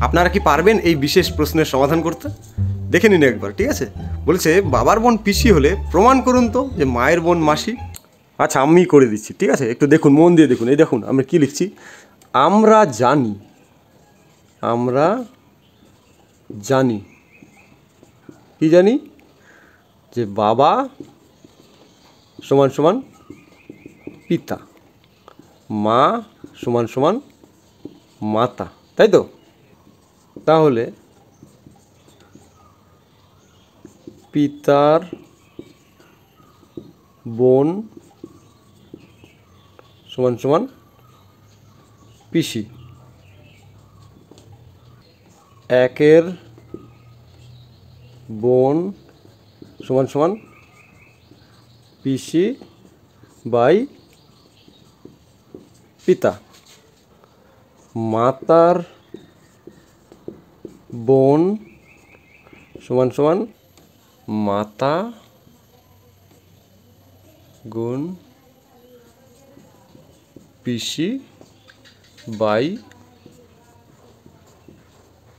আপনারা কি পারবেন এই বিশেষ প্রশ্নের সমাধান করতে? দেখে নিন একবার, ঠিক আছে। বলছে বাবার বোন পিসি হলে প্রমাণ করুন তো যে মায়ের বোন মাসি। আচ্ছা, আমি করে দিচ্ছি, ঠিক আছে। একটু দেখুন, মন দিয়ে দেখুন। এই দেখুন আমরা কি লিখছি। আমরা জানি কি জানি যে বাবা সমান সমান পিতা, মা সমান সমান মাতা, তাই তো? তাহলে পিতার বোন সমান সমান পিসি, একের বোন সমান সমান পিসি বাই পিতা, মাতার বোন সমান সমান মাতা গুণ পিসি বাই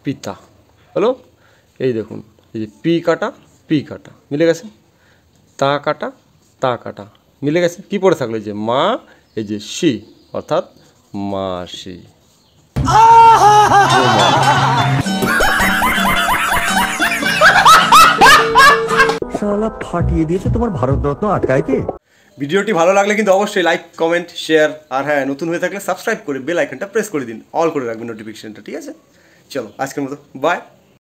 পিতা। হলো? এই দেখুন, এই যে পি কাটা মিলে গেছে, তা কাটা মিলে গেছে। কি পড়ে থাকলো? এই যে মা, এই যে সি, অর্থাৎ মাসি। শালা ফাটিয়ে দিয়েছে তোমার ভারতরত্ন আটকাইতে। ভিডিওটি ভালো লাগলে কিন্তু অবশ্যই লাইক, কমেন্ট, শেয়ার, আর হ্যাঁ, নতুন হয়ে থাকলে সাবস্ক্রাইব করে বেল আইকনটা প্রেস করে দিন, অল করে রাখবেন নোটিফিকেশনটা, ঠিক আছে। চলো আজকের মতো বাই।